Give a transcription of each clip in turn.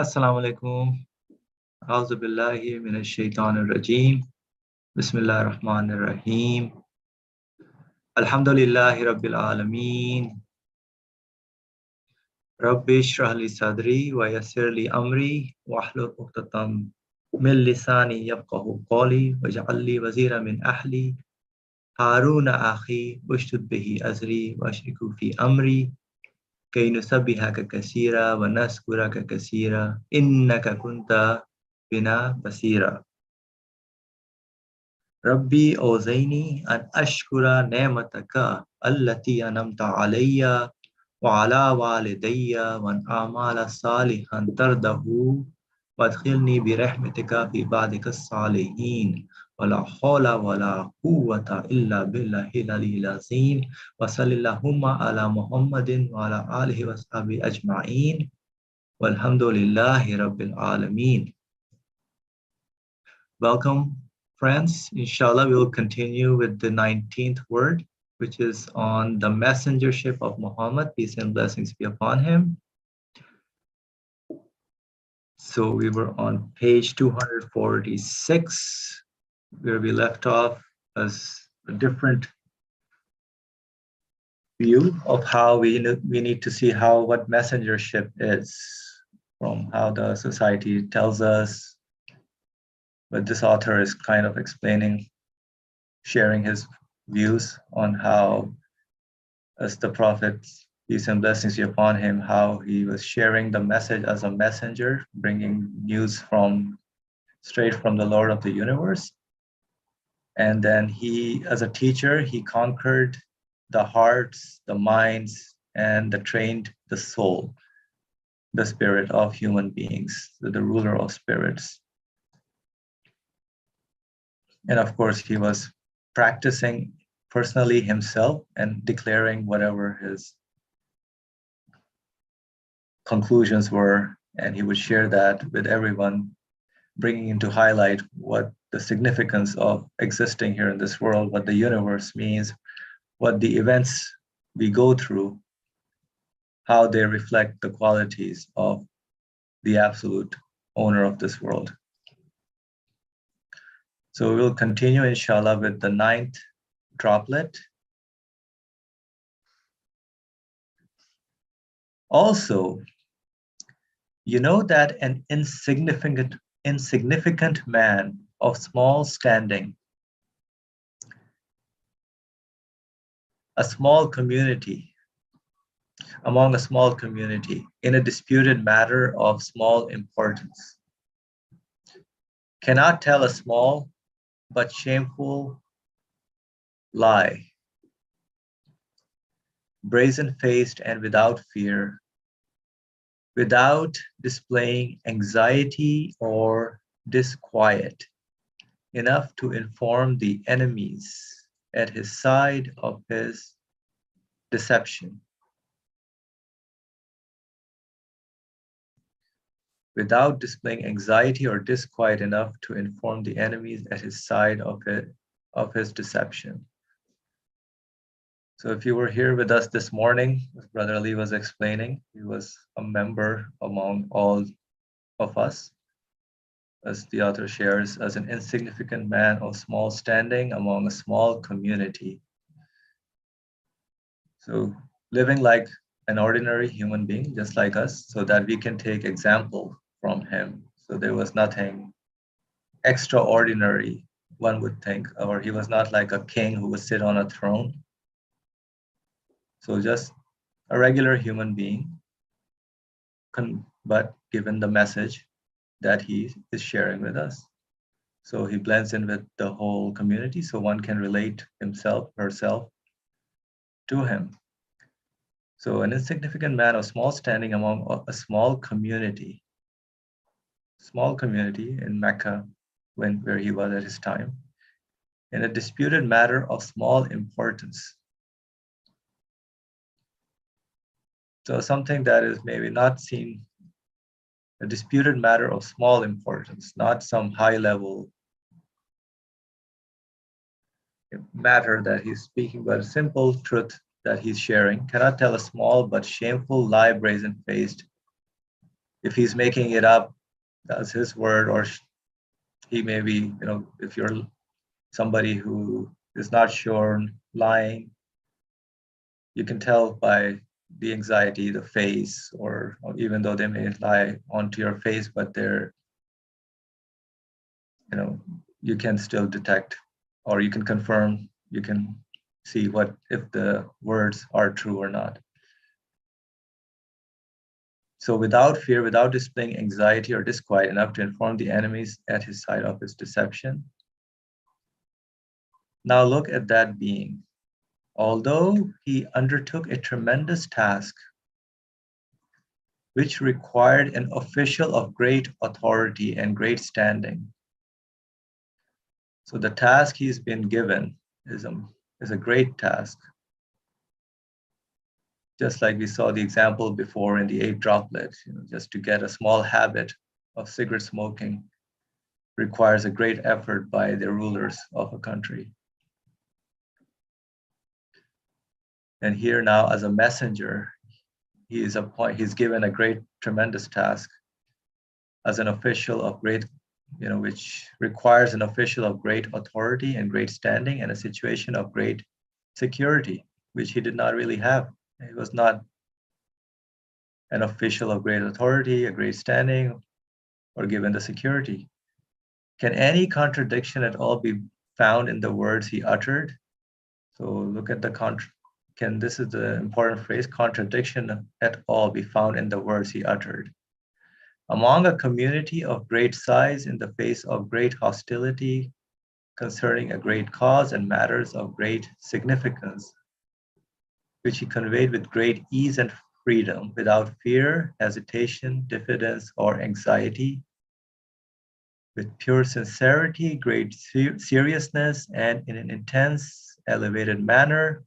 Assalamu alaikum. A'udhu billahi minash shaitanir rajim. Bismillahir rahmanir rahim. Alhamdulillahi rabbil alameen. Rabbi shrah li sadri wa yassir li amri wahlul 'uqdatam min lisani yafqahu qawli waj'al li waziran min ahli Haruna akhi ushdud bihi azri washriku fi amri kay nusabbihaka kaseera wa naskuraka kaseera innaka kunta bina basira. Rabbi awzaini an ashkura ni'mataka allati anamta alayya wa ala walidayya wa an amala salihan tardahu wadkhilni bi rahmatika fi ibadika salihin wa la hawla wa la quwwata illa billahil aliyyil azim wa sallallahu ala Muhammadin wa ala alihi wa sahbihi ajma'in walhamdulillahi rabbil alameen. Welcome, friends. Inshallah, we will continue with the 19th word, which is on the messengership of Muhammad, peace and blessings be upon him. So we were on page 246, where we left off as a different view of how we need to see what messengership is, from how the society tells us. But this author is kind of explaining, sharing his views on how, as the Prophet, peace and blessings be upon him, how he was sharing the message as a messenger, bringing news straight from the Lord of the universe. And then he, as a teacher, he conquered the hearts, the minds, and trained the soul, the spirit of human beings, the ruler of spirits. And of course, he was practicing personally himself and declaring whatever his conclusions were, and he would share that with everyone, bringing into highlight what the significance of existing here in this world, what the universe means, what the events we go through, how they reflect the qualities of the absolute owner of this world. So we'll continue, inshallah, with the 9th droplet. Also, you know that an insignificant man of small standing, a small community, among a small community, in a disputed matter of small importance, cannot tell a small but shameful lie, brazen-faced and without fear, without displaying anxiety or disquiet, enough to inform the enemies at his side of his deception. Without displaying anxiety or disquiet enough to inform the enemies at his side of his deception. So if you were here with us this morning, as Brother Ali was explaining, he was a member among all of us, as the author shares, as an insignificant man of small standing among a small community. So living like an ordinary human being, just like us, so that we can take example from him. So there was nothing extraordinary, one would think, or he was not like a king who would sit on a throne. So just a regular human being, but given the message that he is sharing with us. So he blends in with the whole community, so one can relate himself, herself to him. So an insignificant man of small standing among a small community in Mecca, where he was at his time, in a disputed matter of small importance. So something that is maybe not seen, a disputed matter of small importance, not some high level matter that he's speaking, but a simple truth that he's sharing. Cannot tell a small but shameful lie, brazen-faced, If he's making it up, that's his word, or he may be, if you're somebody who is not sure, lying, you can tell by the anxiety, the face, or even though they may lie onto your face, but they're, you can still detect, or you can confirm, you can see what if the words are true or not. So without fear, without displaying anxiety or disquiet enough to inform the enemies at his side of his deception. Now look at that being. Although he undertook a tremendous task, which required an official of great authority and great standing. So the task he's been given is a great task. Just like we saw the example before in the 8 droplets, just to get a small habit of cigarette smoking requires a great effort by the rulers of a country. And here now, as a messenger, he's given a great, tremendous task as an official of great, which requires an official of great authority and great standing and a situation of great security, which he did not really have. He was not an official of great authority, a great standing, or given the security. Can any contradiction at all be found in the words he uttered? So look at this is the important phrase, contradiction at all be found in the words he uttered. Among a community of great size in the face of great hostility concerning a great cause and matters of great significance, which he conveyed with great ease and freedom, without fear, hesitation, diffidence, or anxiety, with pure sincerity, great seriousness, and in an intense, elevated manner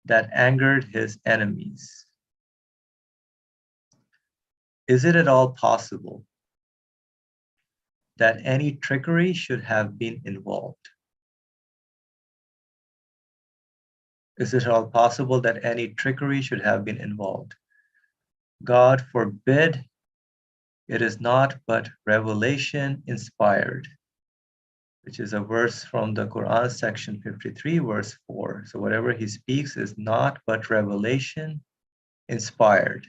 that angered his enemies. Is it at all possible that any trickery should have been involved? Is it at all possible that any trickery should have been involved? God forbid. It is not but revelation inspired, which is a verse from the Quran, section 53, verse 4. So whatever he speaks is not but revelation inspired.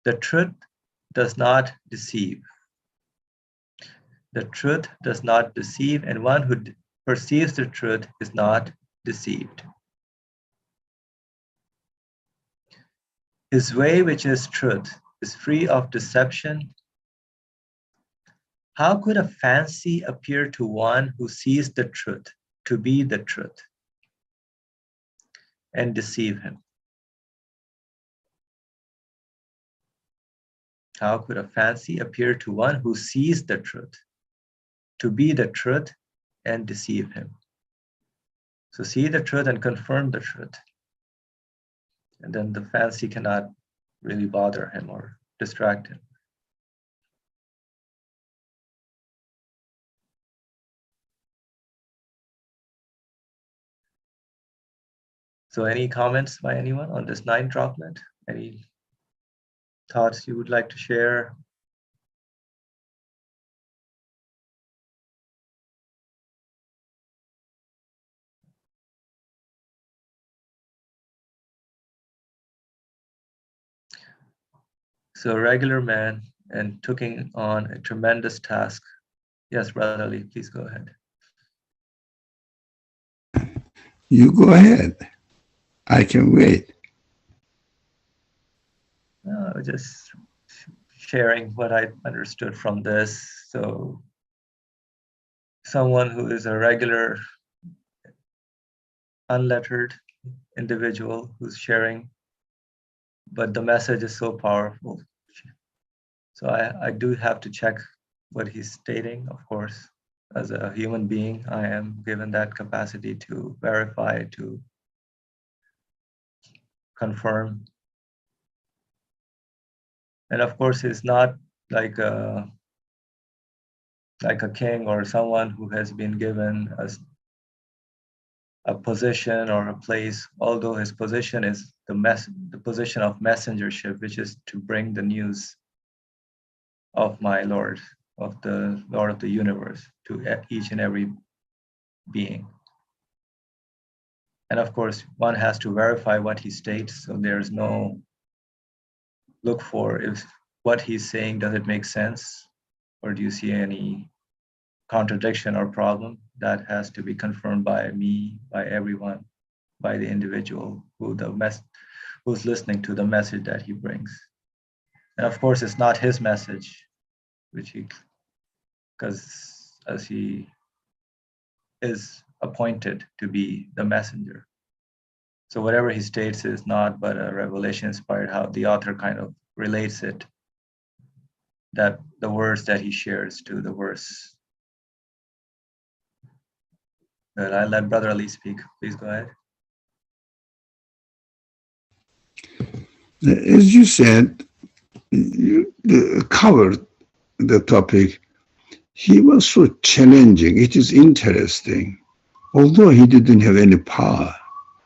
The truth does not deceive. The truth does not deceive, and one who perceives the truth is not deceived. His way, which is truth, is free of deception. How could a fancy appear to one who sees the truth to be the truth and deceive him? How could a fancy appear to one who sees the truth to be the truth and deceive him? So see the truth and confirm the truth. And then the fancy cannot really bother him or distract him. So any comments by anyone on this 9 droplet? Any thoughts you would like to share? So a regular man and taking on a tremendous task. Yes, Brother Ali, please go ahead. You go ahead. I can wait. Just sharing what I understood from this. So someone who is a regular unlettered individual who's sharing, but the message is so powerful. So I do have to check what he's stating, of course. As a human being, I am given that capacity to verify, to confirm. And of course, he's not like a king or someone who has been given a position or a place, although his position is the position of messengership, which is to bring the news of my Lord, of the Lord of the universe, to each and every being. And of course, one has to verify what he states, so there's no look for if what he's saying, does it make sense, or do you see any contradiction or problem? That has to be confirmed by me, by everyone, by the individual who's listening to the message that he brings. And of course, it's not his message, because as he is appointed to be the messenger. So whatever he states is not but a revelation inspired, how the author kind of relates it, that the words that he shares to the verse. But I'll let Brother Ali speak. Please go ahead. As you said, you covered the topic. He was so challenging. It is interesting. Although he didn't have any power,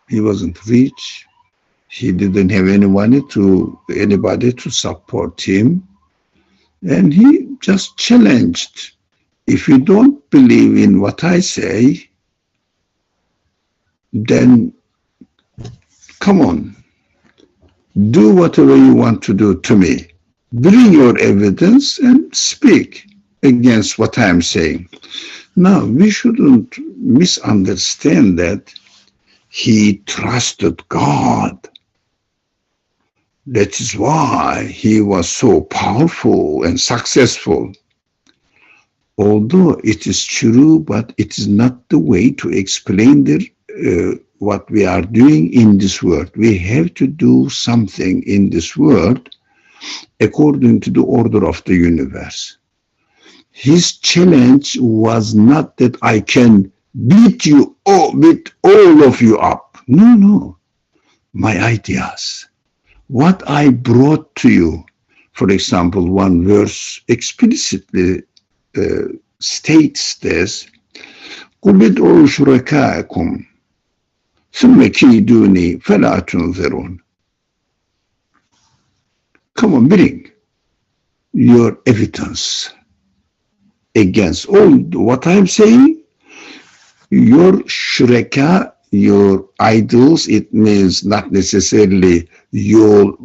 he wasn't rich, he didn't have anybody to support him, and he just challenged. If you don't believe in what I say, then come on, do whatever you want to do to me. Bring your evidence and speak against what I'm saying. Now, we shouldn't misunderstand that he trusted God. That is why he was so powerful and successful. Although it is true, but it is not the way to explain what we are doing in this world. We have to do something in this world according to the order of the universe. His challenge was not that I can beat you beat all of you up. No. My ideas, what I brought to you. For example, one verse explicitly states this: قُلْ ادْعُوا شُرَكَاءَكُمْ ثُمَّ كِيدُونِي فَلَا تُنْظِرُونَ. Come on, bring your evidence against all what I'm saying. Your shuraka, your idols, it means not necessarily your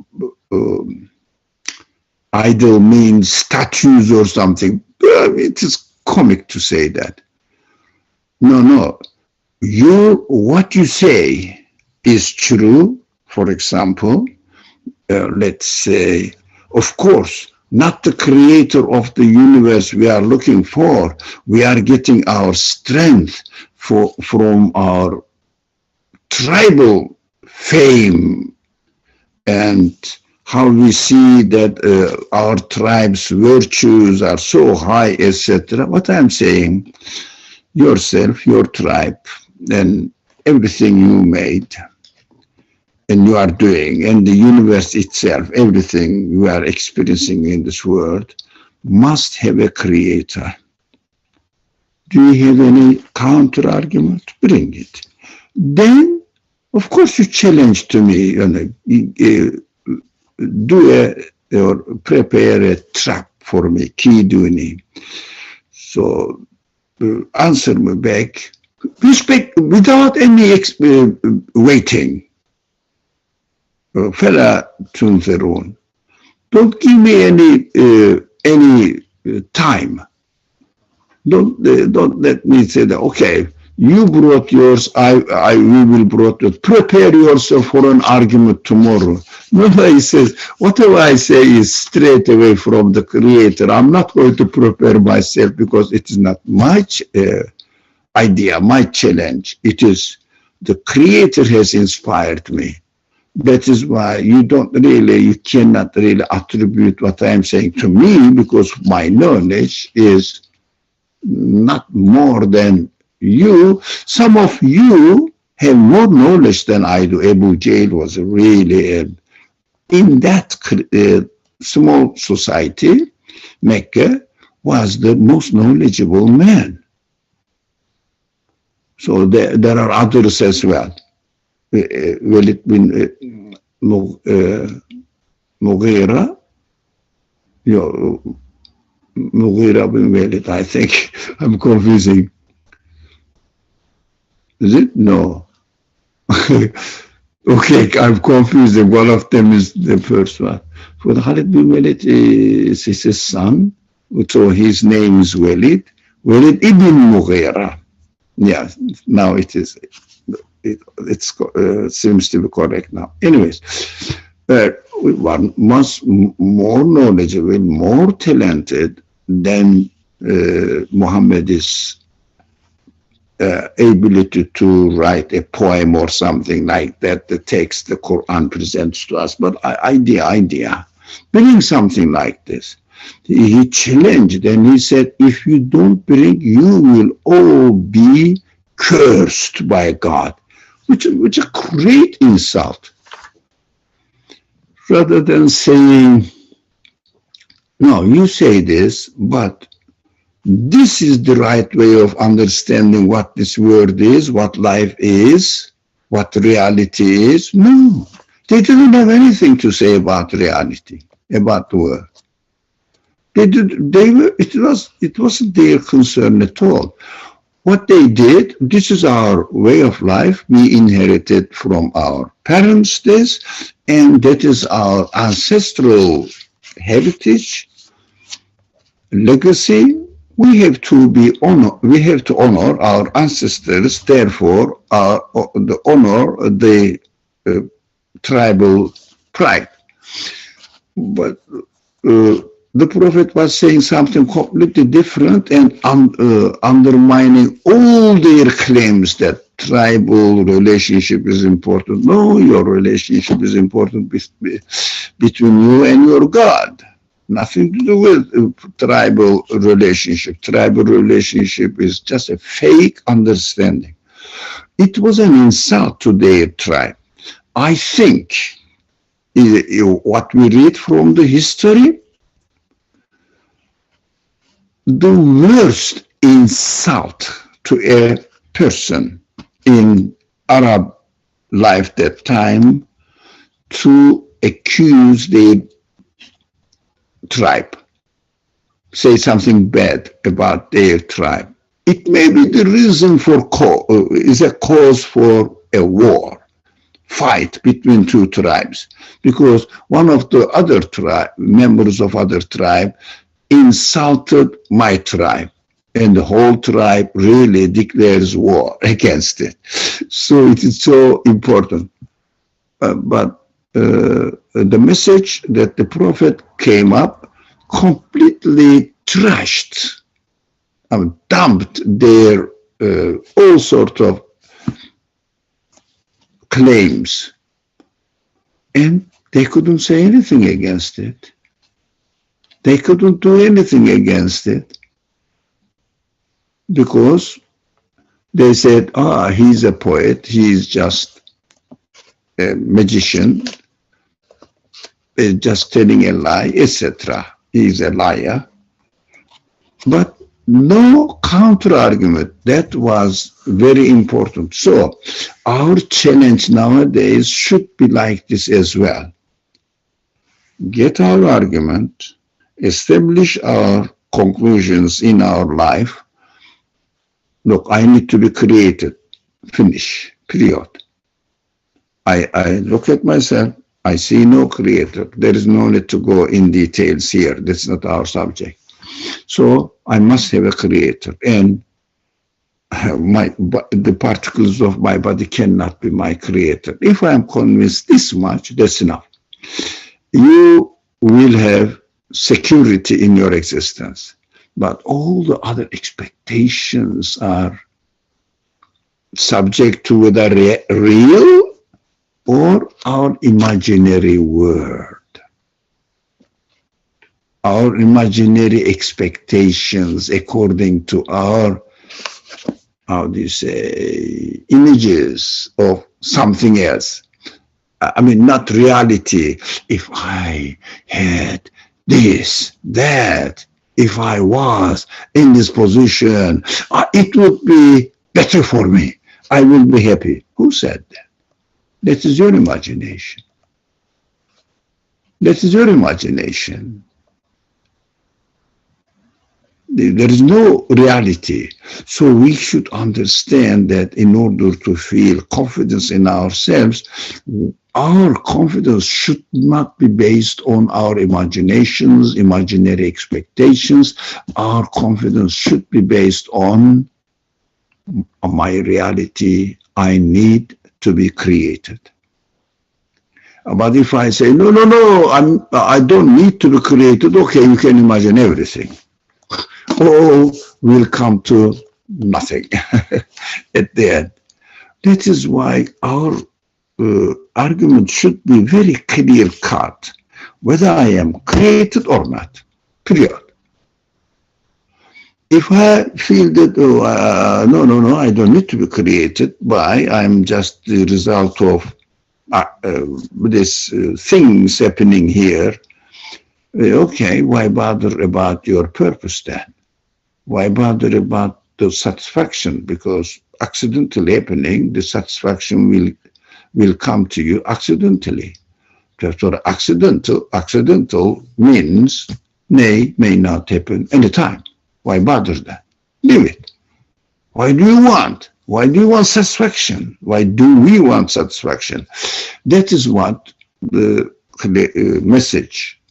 idol means statues or something. It is comic to say that. No. What you say is true. For example, let's say, of course, not the creator of the universe we are looking for. We are getting our strength from our tribal fame and how we see that our tribe's virtues are so high, etc. What I'm saying, yourself, your tribe, and everything you made and you are doing, and the universe itself, everything you are experiencing in this world must have a creator. Do you have any counter argument? Bring it. Then, of course, you challenge to me, or prepare a trap for me, kiduni. So answer me back, respect, without any waiting. Fela tunzerun. Don't give me any time. Don't let me say that, okay, you brought yours, we will brought yours. Prepare yourself for an argument tomorrow. No, he says, whatever I say is straight away from the creator. I'm not going to prepare myself because it is not my idea, my challenge. It is the creator has inspired me. That is why you cannot really attribute what I am saying to me, because my knowledge is not more than you. Some of you have more knowledge than I do. Abu Jahl was really, in that small society, Mecca was the most knowledgeable man. So there are others as well. Mughira, Mughira bin Walid, I think. I'm confusing. Is it? No. Okay, I'm confusing. One of them is the first one. For Khalid bin Walid is his son, so his name is Walid. Walid ibn Mughira. Yeah, now it is. It seems to be correct now. Anyways, one much more knowledgeable, more talented than Muhammad's ability to write a poem or something like that, the text the Quran presents to us. But idea, bring something like this. He challenged and he said, if you don't bring, you will all be cursed by God, which is a great insult. Rather than saying, no, you say this, but this is the right way of understanding what this world is, what life is, what reality is. No, they didn't have anything to say about reality, about the world. It wasn't their concern at all. What they did, this is our way of life. We inherited from our parents this, and that is our ancestral heritage, legacy. We have to honor our ancestors, therefore honor the tribal pride. But the Prophet was saying something completely different and undermining all their claims that tribal relationship is important. No, your relationship is important between you and your God. Nothing to do with tribal relationship. Tribal relationship is just a fake understanding. It was an insult to their tribe. I think what we read from the history, the worst insult to a person in Arab life that time, to accuse the tribe, say something bad about their tribe. It may be the reason for is a cause for a war, fight between two tribes, because one of the other members of other tribe insulted my tribe, and the whole tribe really declares war against it. So it is so important. But the message that the Prophet came up completely trashed, dumped their all sorts of claims, and they couldn't say anything against it. They couldn't do anything against it because they said, he's a poet, he's just a magician, just telling a lie, etc. He's a liar. But no counter-argument. That was very important. So our challenge nowadays should be like this as well. Get our argument, establish our conclusions in our life. Look, I need to be created. Finish. Period. I look at myself. I see no creator. There is no need to go in details here. That's not our subject. So I must have a creator, and the particles of my body cannot be my creator. If I am convinced this much, that's enough. You will have security in your existence, but all the other expectations are subject to whether real or our imaginary world, our imaginary expectations according to our, how do you say, images of something else. I mean, not reality. If I had this, that, if I was in this position, it would be better for me. I will be happy. Who said that? That is your imagination. That is your imagination. There is no reality. So we should understand that in order to feel confidence in ourselves, our confidence should not be based on our imaginations, imaginary expectations. Our confidence should be based on my reality. I need to be created. But if I say, no, I don't need to be created, okay, you can imagine everything. All will come to nothing at the end. That is why our argument should be very clear cut, whether I am created or not, period. If I feel that, no, I don't need to be created, by I'm just the result of these things happening here, okay, why bother about your purpose then? Why bother about the satisfaction? Because accidentally happening, the satisfaction will come to you accidentally. Therefore, accidental means may not happen anytime. Why bother that? Leave it. Why do you want? Why do you want satisfaction? Why do we want satisfaction? That is what the message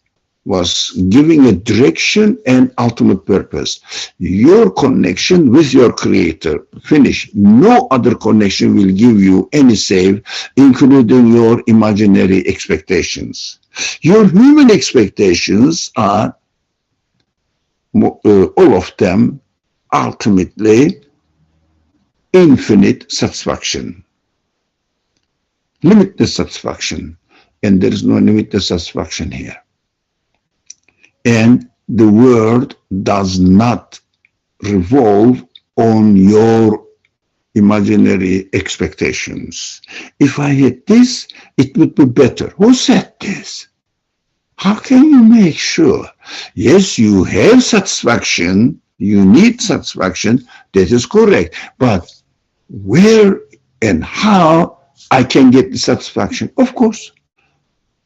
was, giving a direction and ultimate purpose. Your connection with your creator, finish. No other connection will give you any save, including your imaginary expectations. Your human expectations are, all of them, ultimately infinite satisfaction, limitless satisfaction, and there is no limitless satisfaction here. And the world does not revolve on your imaginary expectations. If I had this, it would be better. Who said this? How can you make sure? Yes, you have satisfaction, you need satisfaction, that is correct. But where and how I can get the satisfaction? Of course,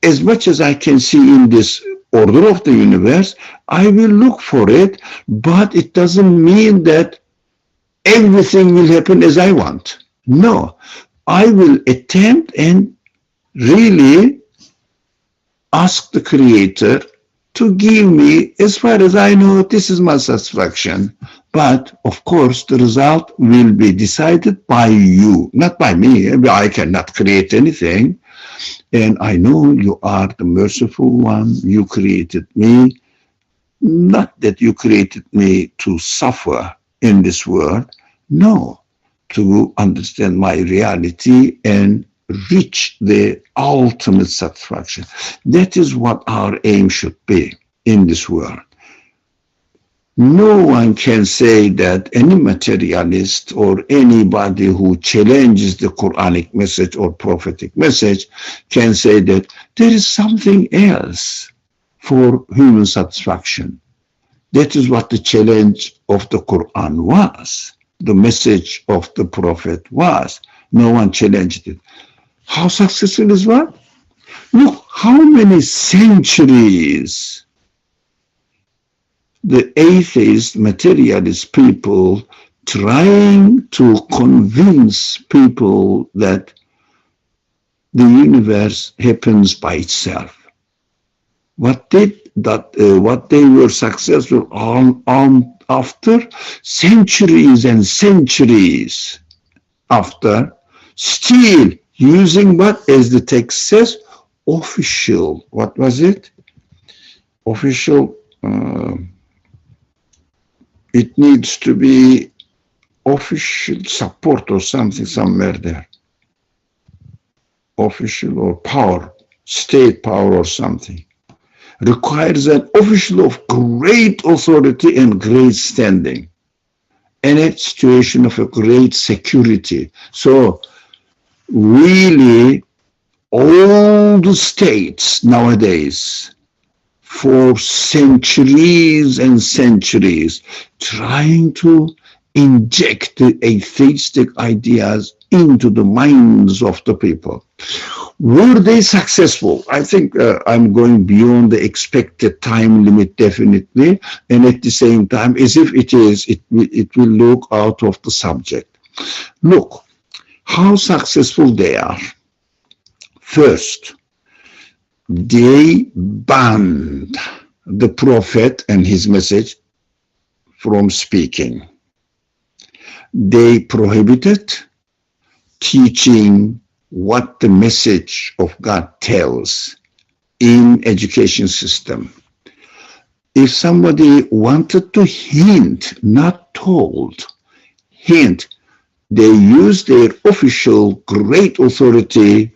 as much as I can see in this order of the universe, I will look for it, but it doesn't mean that everything will happen as I want. No, I will attempt and really ask the Creator to give me, as far as I know, this is my satisfaction. But of course, the result will be decided by you, not by me. I cannot create anything. And I know you are the merciful one. You created me. Not that you created me to suffer in this world. No, to understand my reality and reach the ultimate satisfaction. That is what our aim should be in this world. No one can say that any materialist or anybody who challenges the Quranic message or prophetic message can say that there is something else for human satisfaction. That is what the challenge of the Quran was. The message of the prophet was. No one challenged it. How successful is what? Look, how many centuries the atheist, materialist people trying to convince people that the universe happens by itself. What they were successful on after centuries and centuries after, still using what, as the text says, official, what was it? Official, it needs to be official support or something somewhere there. Official or power, state power or something. Requires an official of great authority and great standing. And a situation of a great security. So really, all the states nowadays, for centuries and centuries, trying to inject the atheistic ideas into the minds of the people. Were they successful? I think I'm going beyond the expected time limit, definitely, and at the same time, as if it will look out of the subject. Look how successful they are. First, they banned the prophet and his message from speaking. They prohibited teaching what the message of God tells in education system. If somebody wanted to hint, not told, hint, they use their official great authority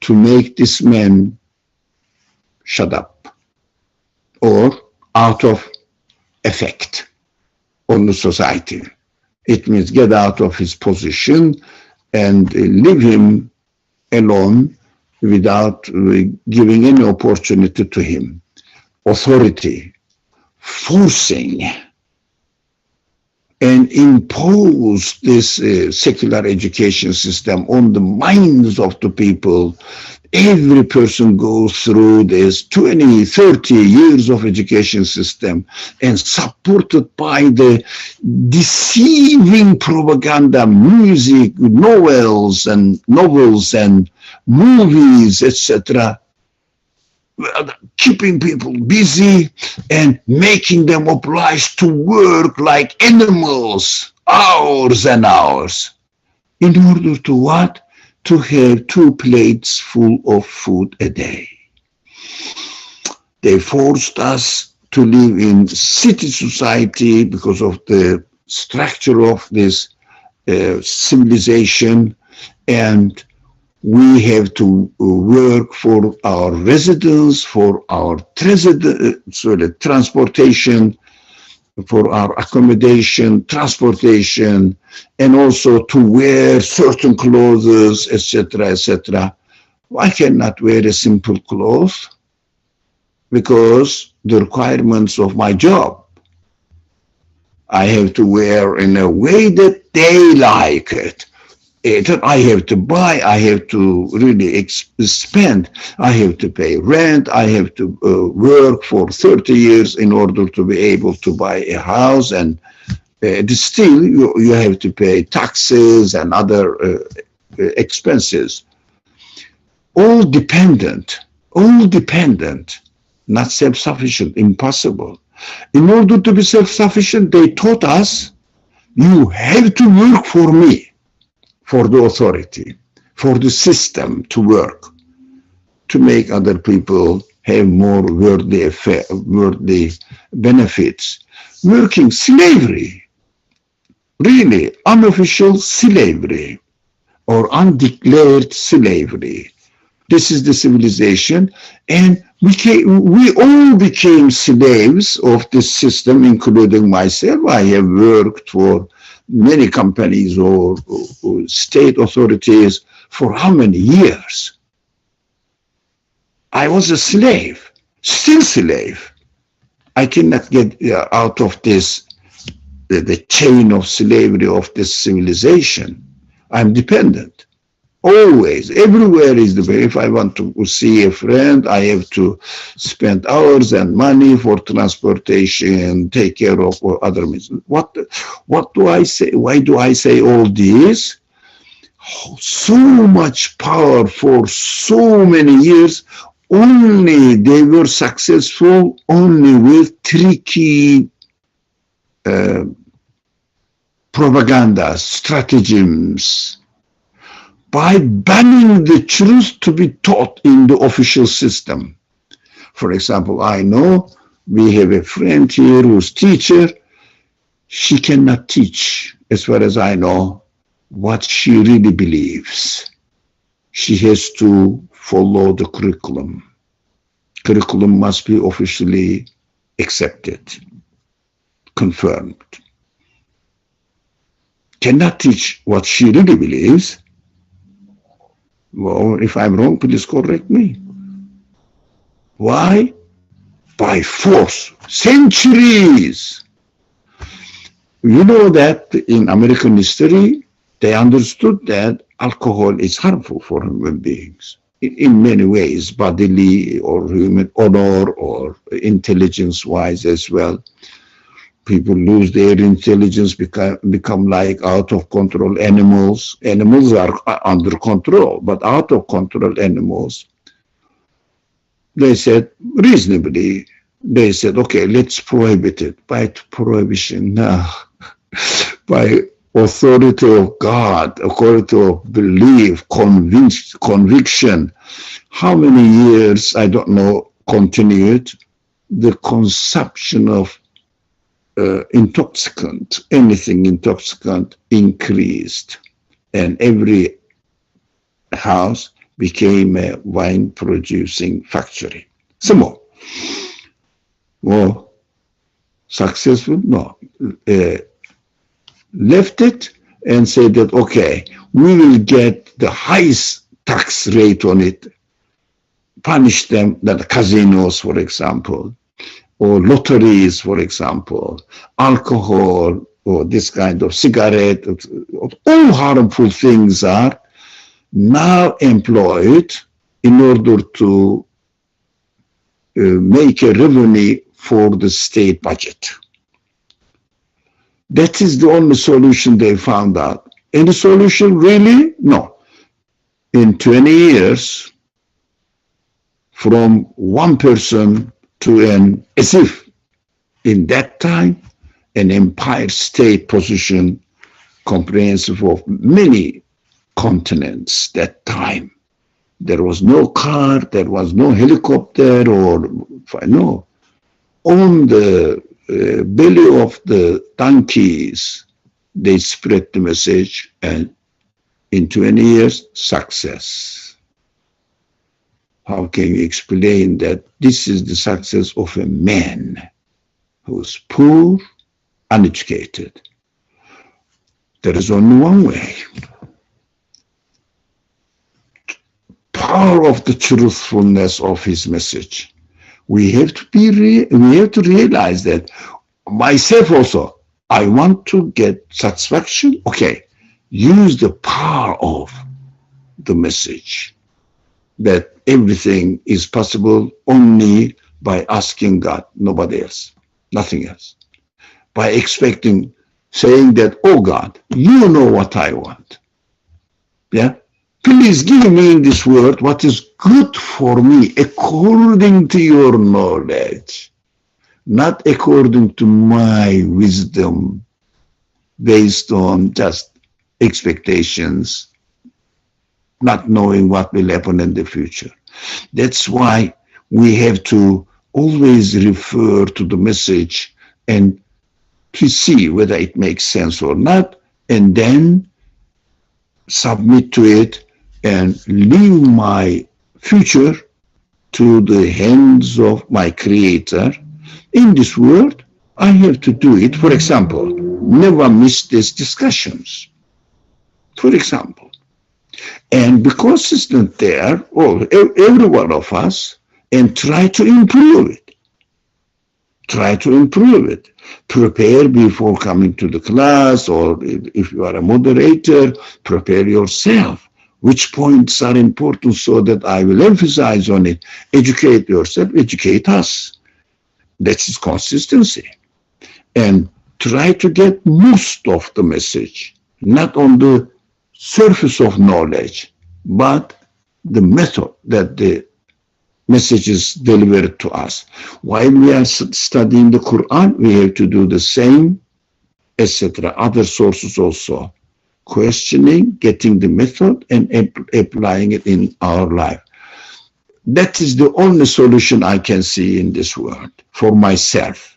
to make this man shut up or out of effect on the society. It means get out of his position and leave him alone without giving any opportunity to him. Authority, forcing, and impose this secular education system on the minds of the people. Every person goes through this 20, 30 years of education system and supported by the deceiving propaganda, music, novels and movies, etc., keeping people busy and making them obliged to work like animals, hours and hours, in order to what? To have 2 plates full of food a day. They forced us to live in city society because of the structure of this civilization, and we have to work for our residence, for our transportation, for our accommodation, transportation, and also to wear certain clothes, etc., etc. I cannot wear a simple cloth because the requirements of my job. I have to wear in a way that they like it. I have to buy, I have to really spend, I have to pay rent, I have to work for 30 years in order to be able to buy a house, and still you have to pay taxes and other expenses. All dependent, not self-sufficient, impossible. In order to be self-sufficient, they taught us, you have to work for me, for the authority, for the system to work, to make other people have more worldly benefits. Working slavery, really unofficial slavery or undeclared slavery. This is the civilization, and we all became slaves of this system, including myself. I have worked for many companies or state authorities for how many years? I was a slave, still slave. I cannot get out of this, the chain of slavery of this civilization. I'm dependent. Always, everywhere is the way. If I want to see a friend, I have to spend hours and money for transportation, take care of other means. What do I say? Why do I say all this? So much power for so many years. Only they were successful only with tricky propaganda, stratagems, by banning the truth to be taught in the official system. For example, I know we have a friend here who's teacher. She cannot teach, as far as I know, what she really believes. She has to follow the curriculum. Curriculum must be officially accepted, confirmed. Cannot teach what she really believes. Well, if I'm wrong, please correct me. Why? By force. Centuries. You know that in American history, They understood that alcohol is harmful for human beings in many ways, bodily or human honor or intelligence-wise as well. People lose their intelligence, become like out of control animals. Animals are under control, but out of control animals. They said, reasonably, they said, okay, let's prohibit it. By prohibition, no. By authority of God, authority of belief, conviction. How many years, I don't know, continued the consumption of intoxicant, anything intoxicant increased, and every house became a wine producing factory. Some more. More successful? No. Left it and said that, okay, we will get the highest tax rate on it, punish them, that casinos, for example, or lotteries, for example, alcohol, or this kind of cigarette, all harmful things are now employed in order to make a revenue for the state budget. That is the only solution they found out. Any solution really? No. In 20 years, from one person to an, as if in that time, an empire state position comprehensive of many continents that time. There was no car, there was no helicopter, or no. On the belly of the donkeys, they spread the message, and in 20 years, success. How can you explain that this is the success of a man who's poor, uneducated? There is only one way. Power of the truthfulness of his message. We have to realize that myself also, I want to get satisfaction. Okay, use the power of the message that everything is possible only by asking God, nobody else, nothing else. By expecting, saying that, oh God, you know what I want. Yeah? Please give me in this world what is good for me according to your knowledge, not according to my wisdom based on just expectations, not knowing what will happen in the future. That's why we have to always refer to the message and to see whether it makes sense or not, and then submit to it and leave my future to the hands of my Creator. In this world, I have to do it. For example, never miss these discussions. For example, and be consistent there, or every one of us, and try to improve it. Try to improve it. Prepare before coming to the class, or if you are a moderator, prepare yourself. Which points are important so that I will emphasize on it. Educate yourself, educate us. That's consistency. And try to get most of the message, not on the surface of knowledge, but the method that the message is delivered to us. While we are studying the Quran, we have to do the same, etc. Other sources also. Questioning, getting the method, and applying it in our life. That is the only solution I can see in this world for myself.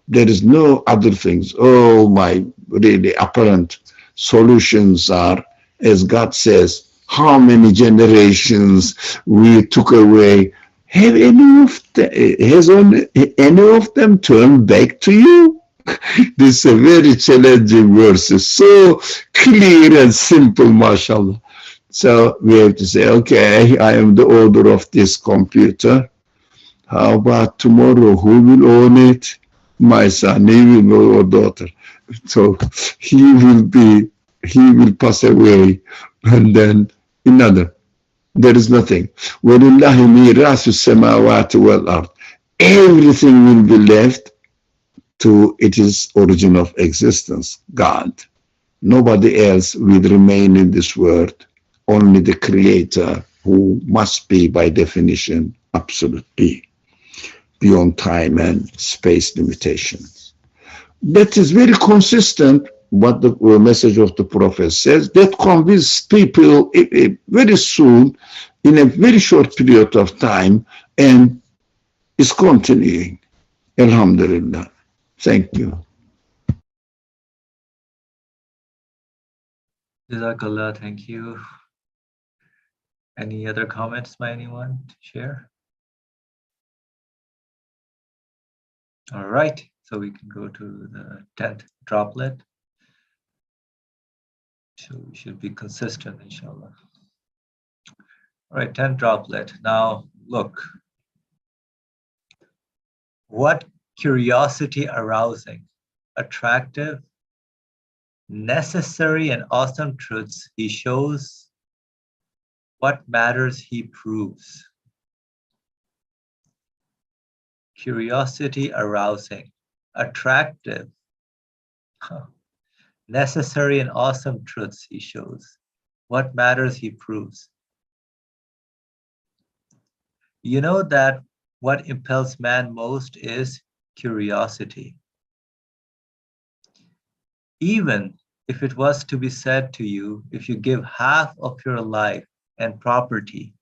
There is no other things. Oh, my really apparent solutions are, as God says, how many generations we took away. Have has any of them turned back to you? This is a very challenging verse, so clear and simple, mashallah. So we have to say, okay, I am the owner of this computer. How about tomorrow? Who will own it? My son, he will know, or daughter. So he will be he will pass away, and then another. There is nothing. وَلِلَّهِ مِيرَاثُ السَّمَاوَاتِ وَالْأَرْضِ. Everything will be left to its origin of existence, God. Nobody else will remain in this world, only the Creator, who must be, by definition, absolutely beyond time and space limitations. That is very consistent what the message of the Prophet says. That convinces people very soon, in a very short period of time, and is continuing. Alhamdulillah. Thank you. Jazakallah, thank you. Any other comments by anyone to share? All right, so we can go to the 10th droplet. So we should be consistent, inshallah. All right, 10th droplet. Now, look. What curiosity arousing, attractive, necessary, and awesome truths he shows, what matters he proves. Curiosity arousing, attractive, necessary, and awesome truths he shows. What matters he proves. You know that what impels man most is curiosity. Even if it was to be said to you, if you give half of your life and property,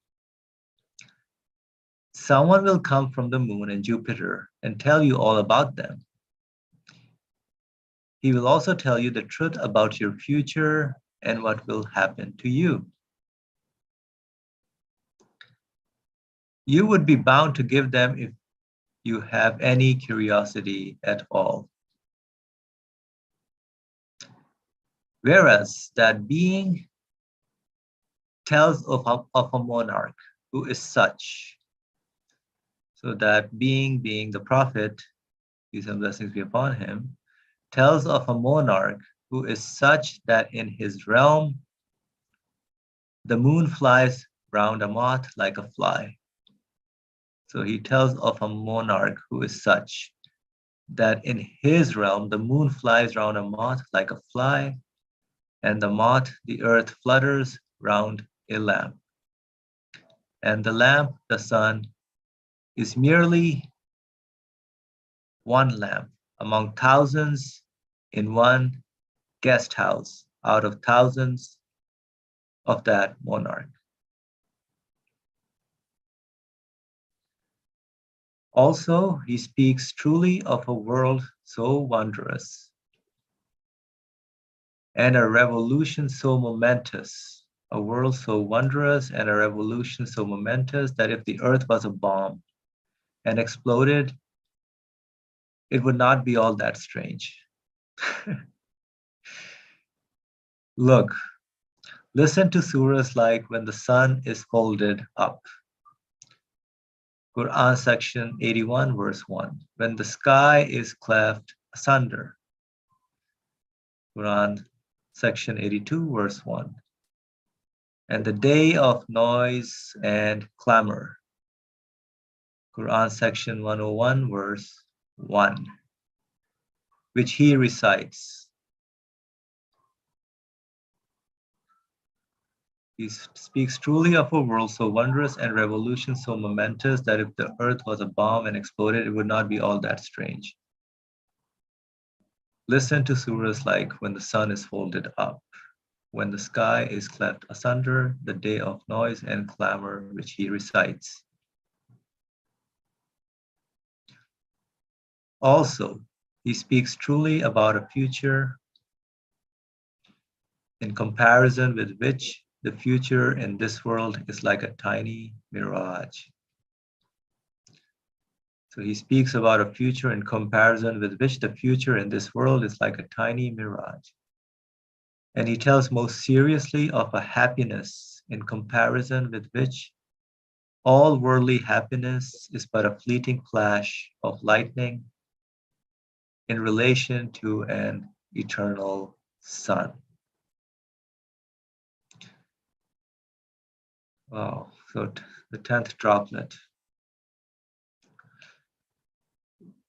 someone will come from the moon and Jupiter and tell you all about them. He will also tell you the truth about your future and what will happen to you. You would be bound to give them if you have any curiosity at all. Whereas that being tells of a monarch who is such. So that being the Prophet, peace and blessings be upon him, tells of a monarch who is such that in his realm, the moon flies round a moth like a fly. So he tells of a monarch who is such that in his realm, the moon flies round a moth like a fly, and the moth, the earth, flutters round a lamp. And the lamp, the sun, is merely one lamp among thousands in one guest house out of thousands of that monarch. Also, he speaks truly of a world so wondrous and a revolution so momentous, a world so wondrous and a revolution so momentous that if the earth was a bomb and exploded, it would not be all that strange. Look, listen to surahs like when the sun is folded up. Quran section 81 verse 1. When the sky is cleft asunder. Quran section 82 verse 1. And the day of noise and clamor. Quran section 101 verse 1. Which he recites. He speaks truly of a world so wondrous and revolution so momentous that if the earth was a bomb and exploded, it would not be all that strange. Listen to surahs like when the sun is folded up, when the sky is cleft asunder, the day of noise and clamor, which he recites. Also, he speaks truly about a future in comparison with which the future in this world is like a tiny mirage. So he speaks about a future in comparison with which the future in this world is like a tiny mirage. And he tells most seriously of a happiness in comparison with which all worldly happiness is but a fleeting flash of lightning in relation to an eternal sun. Oh, so the 10th droplet,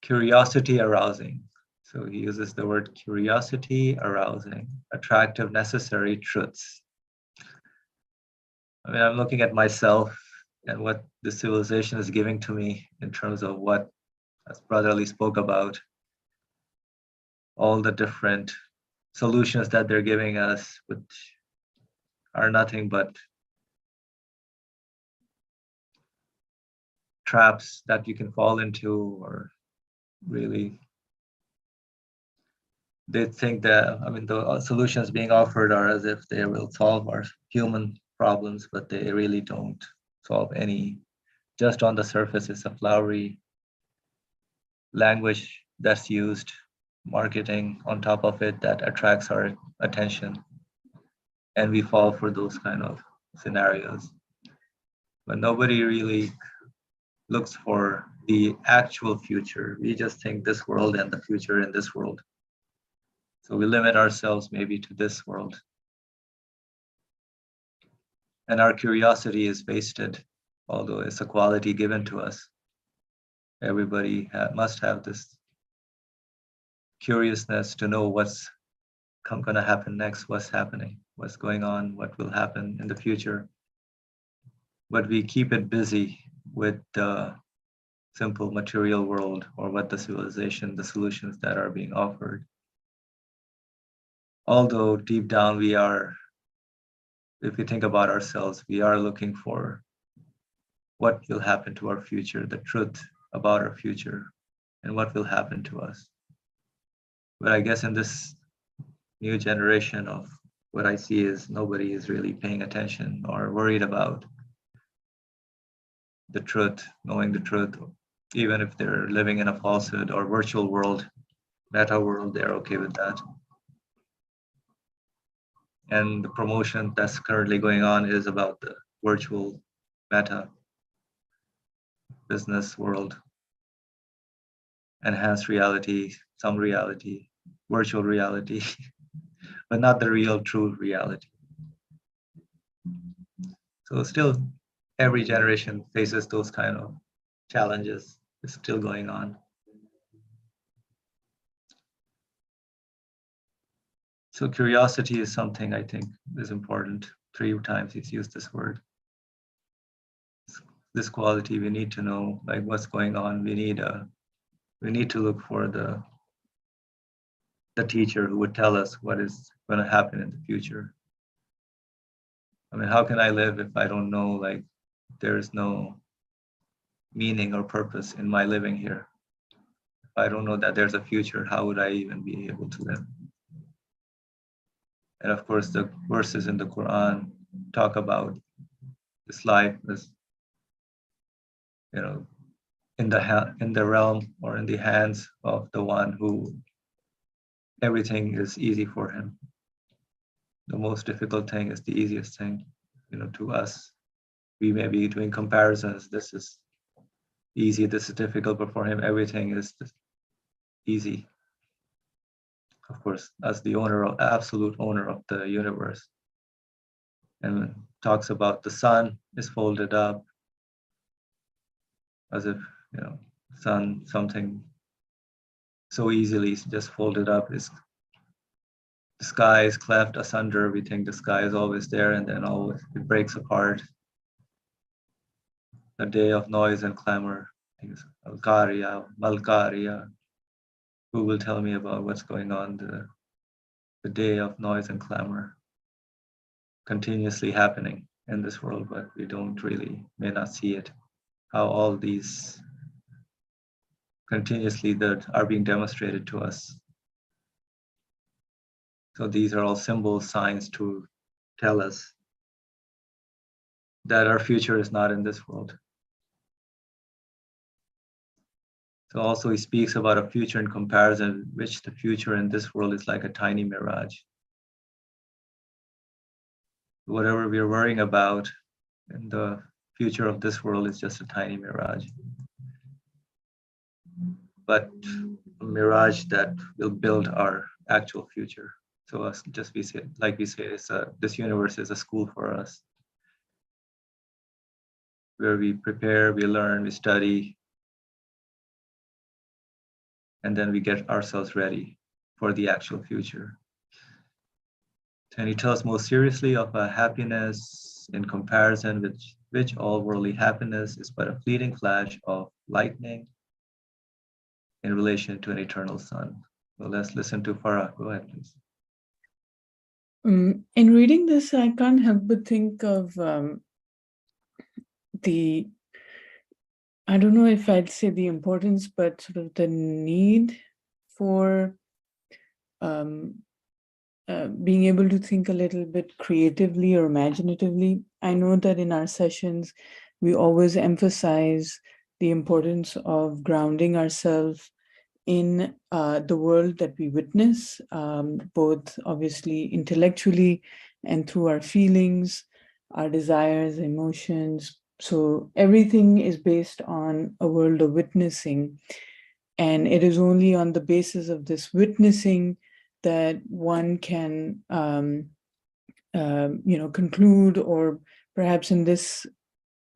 curiosity arousing. So he uses the word curiosity arousing, attractive, necessary truths. I mean, I'm looking at myself and what the civilization is giving to me in terms of what, as Brotherly spoke about, all the different solutions that they're giving us, which are nothing but traps that you can fall into, or really, they think that, I mean, the solutions being offered are as if they will solve our human problems, but they really don't solve any. Just on the surface, it's a flowery language that's used, marketing on top of it that attracts our attention. And we fall for those kind of scenarios. But nobody really looks for the actual future. We just think this world and the future in this world. So we limit ourselves maybe to this world. And our curiosity is wasted, although it's a quality given to us. Everybody must have this curiousness to know what's going to happen next, what's happening, what's going on, what will happen in the future. But we keep it busy with the simple material world, or what the civilization, the solutions that are being offered. Although deep down we are, if we think about ourselves, we are looking for what will happen to our future, the truth about our future, and what will happen to us. But I guess in this new generation of what I see is nobody is really paying attention or worried about the truth, knowing the truth, even if they're living in a falsehood or virtual world, meta world, they're okay with that. And the promotion that's currently going on is about the virtual meta business world, enhanced reality, some reality, virtual reality, but not the real true reality. So still every generation faces those kind of challenges. It's still going on. So curiosity is something I think is important. 3 times he's used this word. This quality, we need to know like what's going on. We need to look for the teacher who would tell us what is going to happen in the future. I mean, how can I live if I don't know, like, there's no meaning or purpose in my living here? If I don't know that there's a future, how would I even be able to live? And of course, the verses in the Quran talk about this life as, you know, in the realm or in the hands of the one who everything is easy for him. The most difficult thing is the easiest thing, you know, to us. We may be doing comparisons. This is easy, this is difficult, but for him, everything is easy. Of course, as the absolute owner of the universe. And talks about the sun is folded up as if, you know, sun, something so easily just folded up. Is the sky is cleft asunder. We think the sky is always there, and then always it breaks apart. The day of noise and clamor. Alkaria, Malkaria. Who will tell me about what's going on? The day of noise and clamor continuously happening in this world, but we don't really, may not see it. How all these continuously that are being demonstrated to us. So these are all symbols, signs to tell us that our future is not in this world. So also he speaks about a future in comparison, which the future in this world is like a tiny mirage. Whatever we're worrying about in the future of this world is just a tiny mirage. But a mirage that will build our actual future. So us, just we say, like we say, this universe is a school for us. where we prepare, we learn, we study, and then we get ourselves ready for the actual future. And he tells most seriously of a happiness in comparison with which all worldly happiness is but a fleeting flash of lightning in relation to an eternal sun. Well, let's listen to Farah. Go ahead, please. In reading this, I can't help but think of I don't know if I'd say the importance, but sort of the need for being able to think a little bit creatively or imaginatively. I know that in our sessions, we always emphasize the importance of grounding ourselves in the world that we witness, both obviously intellectually and through our feelings, our desires, emotions. So everything is based on a world of witnessing. And it is only on the basis of this witnessing that one can, conclude, or perhaps in this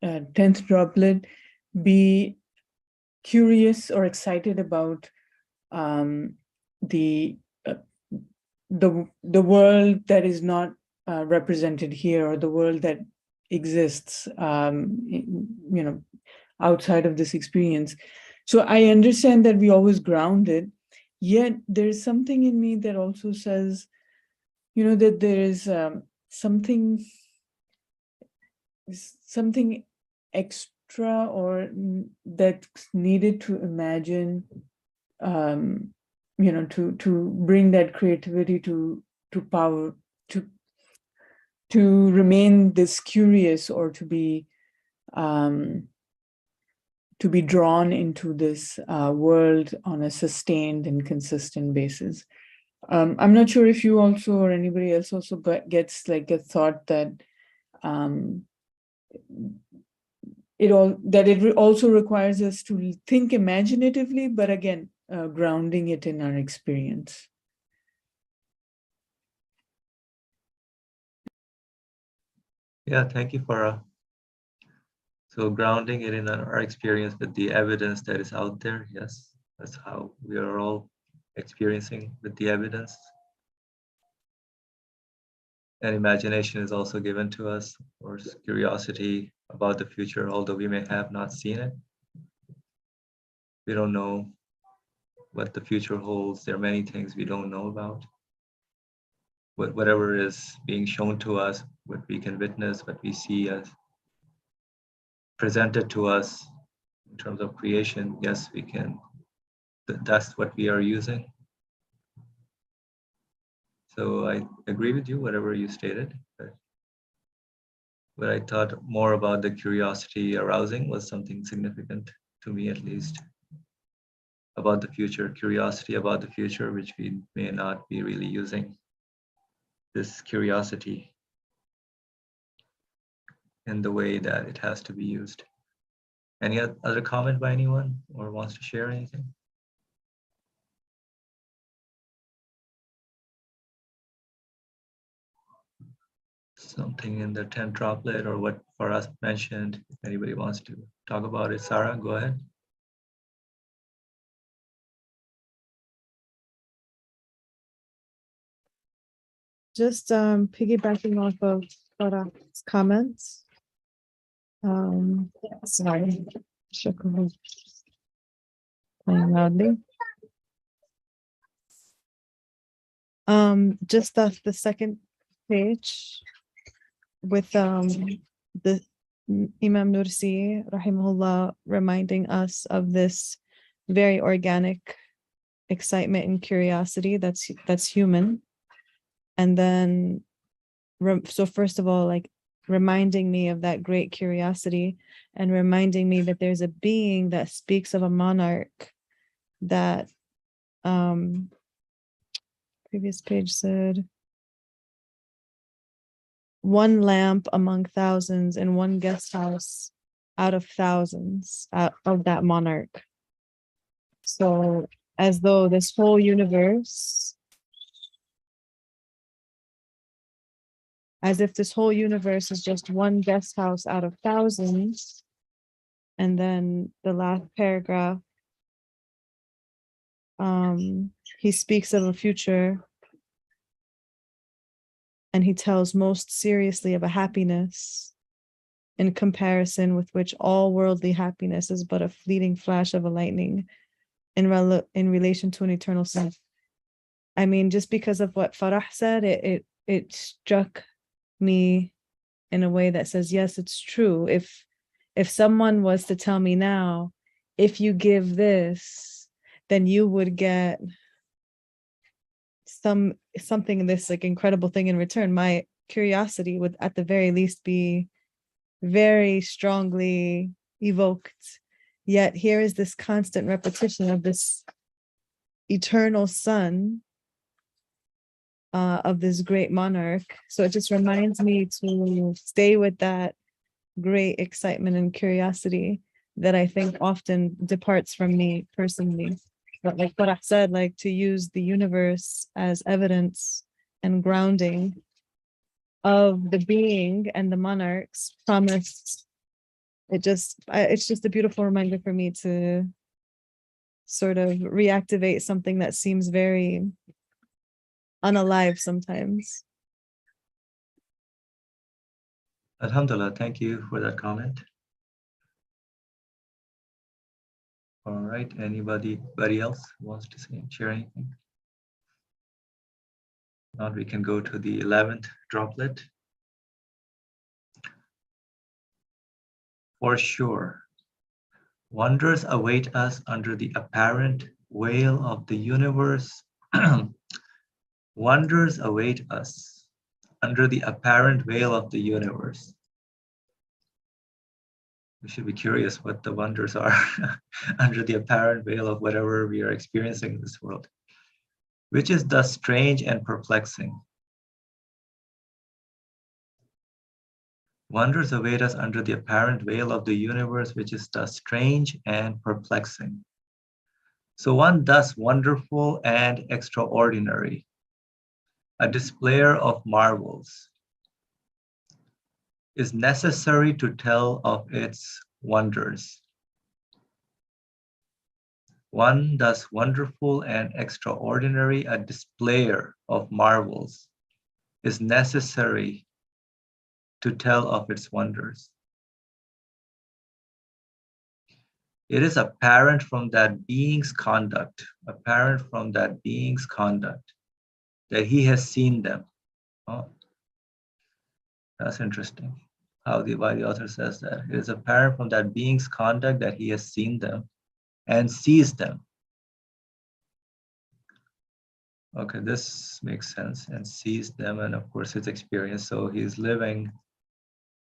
10th droplet, be curious or excited about the world that is not represented here, or the world that exists, outside of this experience. So I understand that we always ground it, yet there's something in me that also says, that there is something extra, or that's needed to imagine, to bring that creativity to power, to remain this curious, or to be drawn into this world on a sustained and consistent basis. I'm not sure if you also, or anybody else also gets like a thought that it also requires us to think imaginatively, but again, grounding it in our experience. Yeah, thank you, Farah. So grounding it in our experience with the evidence that is out there, yes, that's how we are all experiencing with the evidence. And imagination is also given to us, or curiosity about the future, although we may have not seen it. We don't know what the future holds. There are many things we don't know about. Whatever is being shown to us, what we can witness, what we see as presented to us in terms of creation, yes, we can, that's what we are using. So I agree with you, whatever you stated, but I thought more about the curiosity arousing was something significant to me, at least, about the future, curiosity about the future, which we may not be really using this curiosity in the way that it has to be used. Any other comment by anyone, or wants to share anything? Something in the 10th droplet, or what Faraz mentioned, if anybody wants to talk about it. Sarah, go ahead. Just piggybacking off of Farah's comments. Sorry, Shukran. Playing loudly. Just the second page with the Imam Nursi, rahimahullah, reminding us of this very organic excitement and curiosity that's human. And then, so first of all, like reminding me of that great curiosity, and reminding me that there's a being that speaks of a monarch that previous page said, one lamp among thousands and one guest house out of thousands of that monarch. So as though this whole universe, as if this whole universe is just one guest house out of thousands, And then the last paragraph, he speaks of a future and he tells most seriously of a happiness in comparison with which all worldly happiness is but a fleeting flash of a lightning in relation to an eternal self. I mean, just because of what Farah said, it struck me in a way that says, yes, it's true. If someone was to tell me now, if you give this, then you would get something, this like incredible thing in return, my curiosity would at the very least be very strongly evoked. Yet here is this constant repetition of this eternal son of this great monarch. So it just reminds me to stay with that great excitement and curiosity that I think often departs from me personally. But like what I said, like to use the universe as evidence and grounding of the being and the monarch's promise. It's just a beautiful reminder for me to sort of reactivate something that seems very unalive sometimes. Alhamdulillah, thank you for that comment. All right, anybody else wants to share anything? Now we can go to the 11th droplet. For sure, wonders await us under the apparent veil of the universe. Wonders await us under the apparent veil of the universe. We should be curious what the wonders are under the apparent veil of whatever we are experiencing in this world, which is thus strange and perplexing. Wonders await us under the apparent veil of the universe, which is thus strange and perplexing. So one thus wonderful and extraordinary, a displayer of marvels, is necessary to tell of its wonders. One thus wonderful and extraordinary, a displayer of marvels, is necessary to tell of its wonders. It is apparent from that being's conduct, that he has seen them. Oh, that's interesting. Why the author says that. It is apparent from that being's conduct that he has seen them and sees them. Okay, this makes sense, and sees them, and of course his experience. So he's living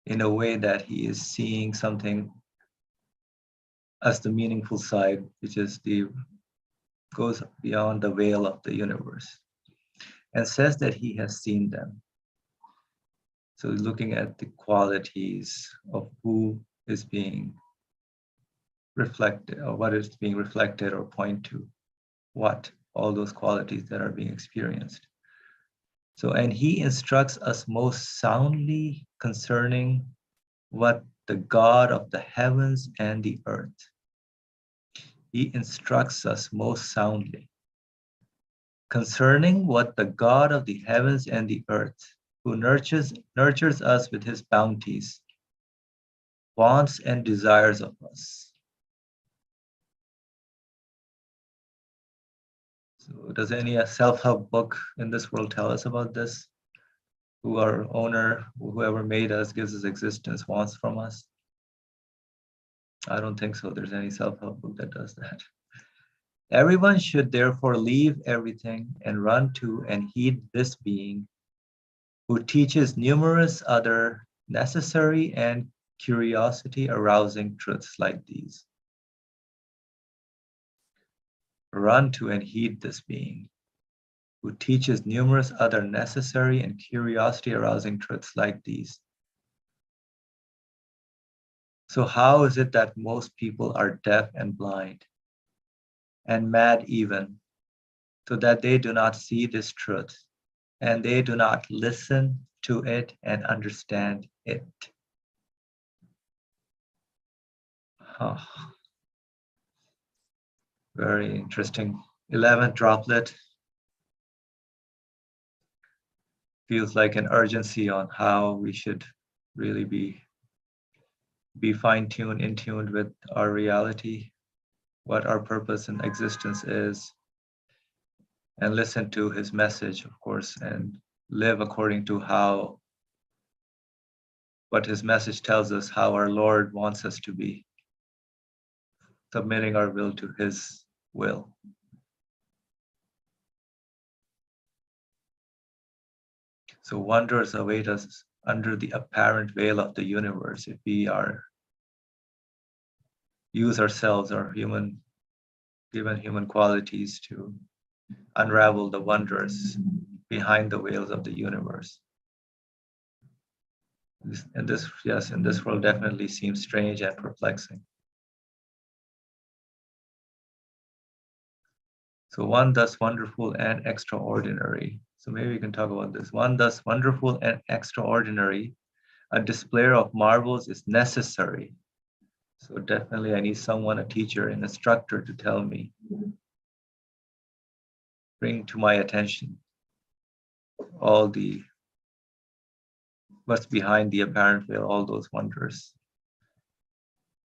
in a way that he is seeing something as the meaningful side, which is goes beyond the veil of the universe, and says that he has seen them. So he's looking at the qualities of who is being reflected, or what is being reflected or point to, all those qualities that are being experienced. So, and he instructs us most soundly concerning what the God of the heavens and the earth. He instructs us most soundly concerning what the God of the heavens and the earth, who nurtures us with his bounties, wants and desires of us. So does any self-help book in this world tell us about this? Who our owner, whoever made us, gives us existence, wants from us? I don't think so. There's any self-help book that does that. Everyone should therefore leave everything and run to and heed this being, who teaches numerous other necessary and curiosity-arousing truths like these. Run to and heed this being, who teaches numerous other necessary and curiosity-arousing truths like these. So how is it that most people are deaf and blind, and mad even, so that they do not see this truth, and they do not listen to it and understand it? Oh, very interesting. 11th droplet feels like an urgency on how we should really be fine-tuned, in tuned with our reality, what our purpose in existence is, and listen to his message, of course, and live according to what his message tells us, how our Lord wants us to be, submitting our will to his will. So wonders await us under the apparent veil of the universe if we use ourselves, our given human qualities to unravel the wonders behind the veils of the universe. And this world definitely seems strange and perplexing. So one thus wonderful and extraordinary. So maybe we can talk about this. One thus wonderful and extraordinary, a displayer of marvels is necessary. So definitely I need someone, a teacher, an instructor to tell me, bring to my attention all what's behind the apparent veil, all those wonders.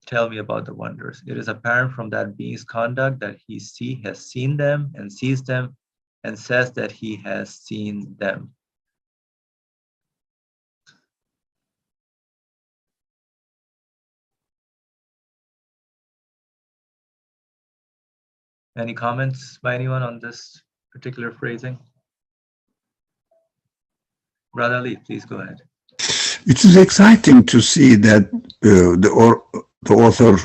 Tell me about the wonders. It is apparent from that being's conduct that he has seen them and sees them and says that he has seen them. Any comments by anyone on this particular phrasing? Brother Ali, please go ahead. It is exciting to see that the author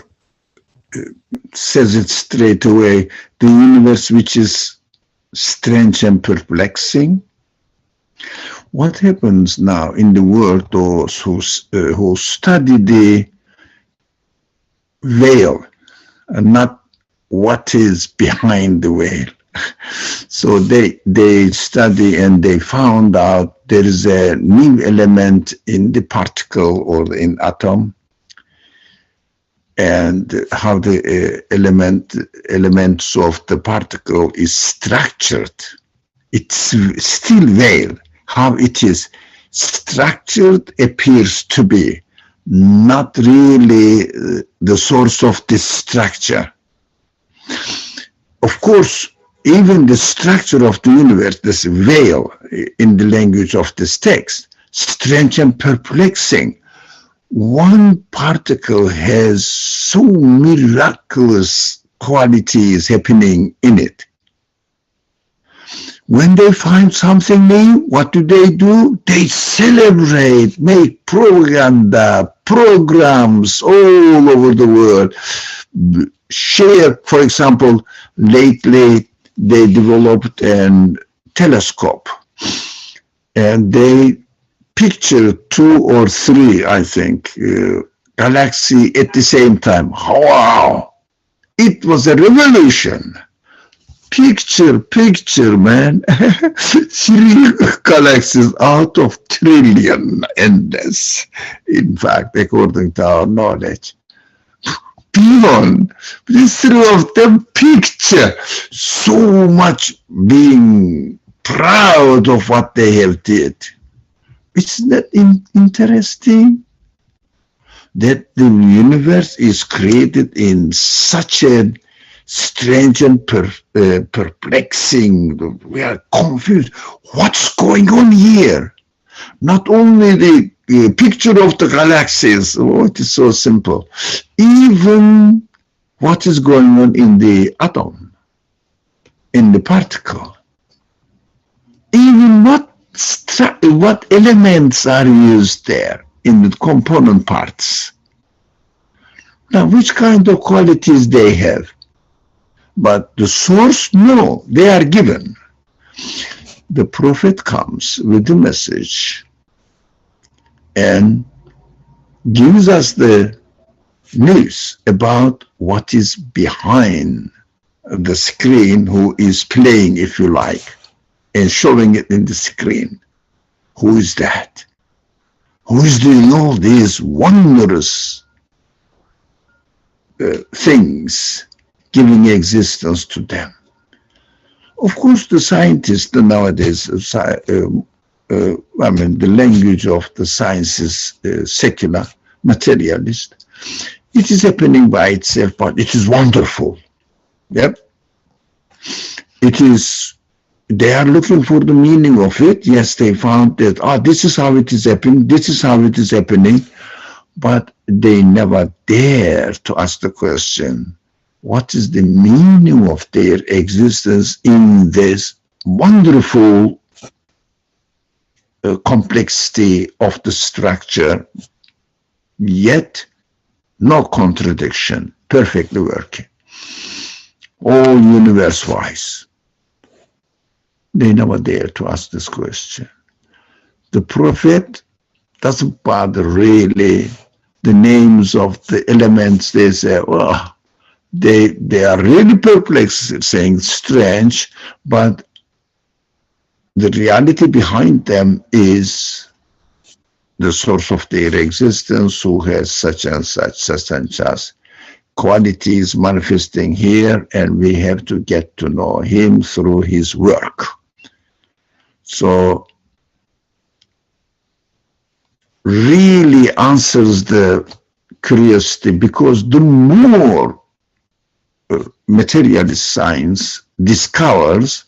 says it straight away, the universe which is strange and perplexing. What happens now in the world, those who study the veil and not what is behind the veil. So they study and they found out there is a new element in the particle or in atom, and how the elements of the particle is structured. It's still veil. How it is structured appears to be not really the source of this structure. Of course, even the structure of the universe, this veil in the language of this text, strange and perplexing. One particle has so miraculous qualities happening in it. When they find something new, what do? They celebrate, make propaganda, programs all over the world, share. For example, lately they developed a telescope and they picture 2 or 3, I think, galaxy at the same time. Wow! It was a revolution. Picture, man. 3 galaxies out of trillion, endless. In fact, according to our knowledge. Beyond, the 3 of them picture. So much being proud of what they have did. Isn't that interesting? That the universe is created in such a strange and perplexing. We are confused. What's going on here? Not only the picture of the galaxies. Oh, it is so simple. Even what is going on in the atom, in the particle. Even what elements are used there in the component parts. Now, which kind of qualities they have? But the source, no, they are given. The prophet comes with the message and gives us the news about what is behind the screen, who is playing, if you like, and showing it in the screen. Who is that? Who is doing all these wondrous things, giving existence to them. Of course, the scientists nowadays, the language of the science is secular, materialist. It is happening by itself, but it is wonderful. Yep. It is, they are looking for the meaning of it. Yes, they found that, this is how it is happening, this is how it is happening, but they never dare to ask the question, what is the meaning of their existence in this wonderful complexity of the structure, yet no contradiction, perfectly working, all universe-wise. They never dare to ask this question. The prophet doesn't bother really the names of the elements. They say, well, they are really perplexed, saying strange, but the reality behind them is the source of their existence, who has such and such qualities manifesting here, and we have to get to know him through his work. So really answers the curiosity, because the more materialist science discovers,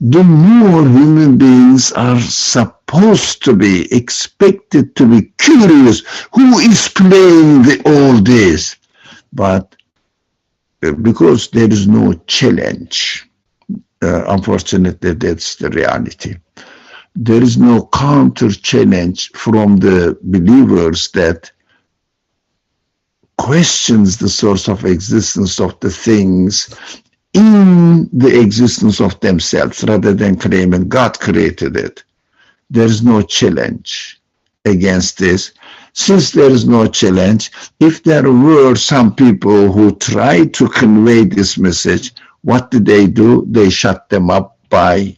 the more human beings are supposed to be expected to be curious. Who is playing all this? But because there is no challenge, unfortunately, that's the reality. There is no counter challenge from the believers that questions the source of existence of the things in the existence of themselves, rather than claiming God created it. There is no challenge against this. Since there is no challenge, if there were some people who tried to convey this message, what do? They shut them up by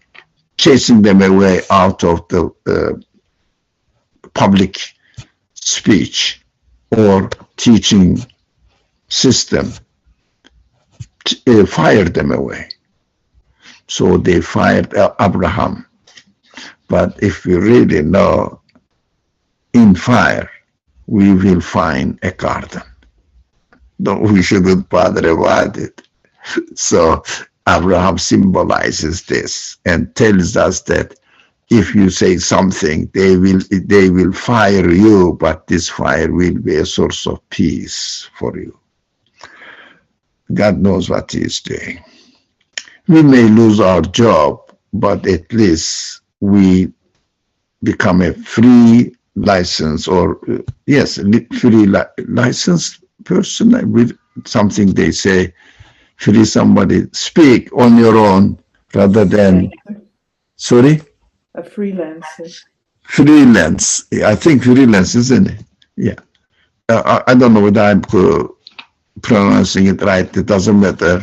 chasing them away out of the public speech or teaching system, fired them away. So they fired Abraham. But if we really know, in fire, we will find a garden. No, we shouldn't bother about it. So Abraham symbolizes this and tells us that if you say something, they will fire you, but this fire will be a source of peace for you. God knows what he is doing. We may lose our job, but at least we become a free license, or free licensed person with something they say, free somebody, speak on your own rather than, sorry? A freelancer. Freelance. I think freelance, isn't it? Yeah. I don't know whether I'm pronouncing it right. It doesn't matter.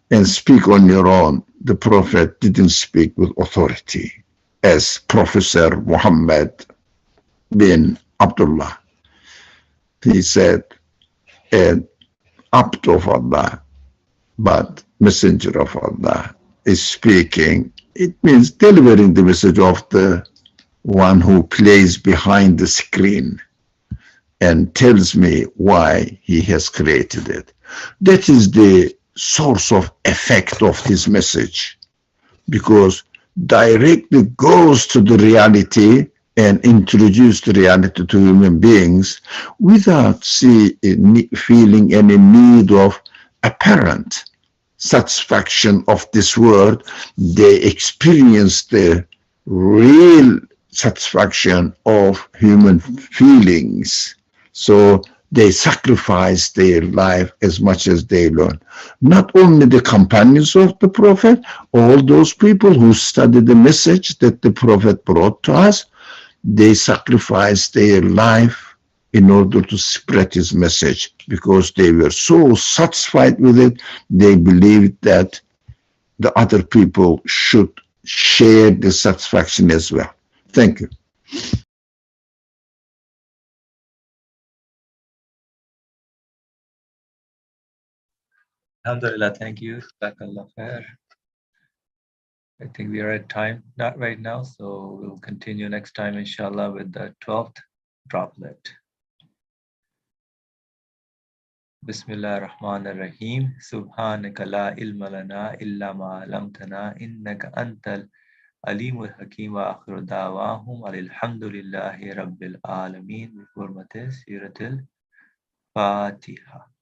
And speak on your own. The Prophet didn't speak with authority, as Professor Muhammad bin Abdullah. He said, Abd of Allah, but Messenger of Allah is speaking. It means delivering the message of the one who plays behind the screen and tells me why he has created it. That is the source of effect of this message, because directly goes to the reality and introduce the reality to human beings without feeling any need of apparent satisfaction of this world. They experience the real satisfaction of human feelings. So they sacrifice their life as much as they learn. Not only the companions of the Prophet, all those people who studied the message that the Prophet brought to us, they sacrificed their life in order to spread his message, because they were so satisfied with it, they believed that the other people should share the satisfaction as well. Thank you. Alhamdulillah, thank you. Jazakallah khair. I think we are at time, not right now, so we'll continue next time, inshallah, with the 12th droplet. Bismillah ar-Rahman ar-Rahim. Subhanaka la ilma lana illa ma alamtana innaka antal alimul hakim wa akhiru da'wahum alhamdulillahi rabbil alameen. Bi hurmati Suratul Fatiha.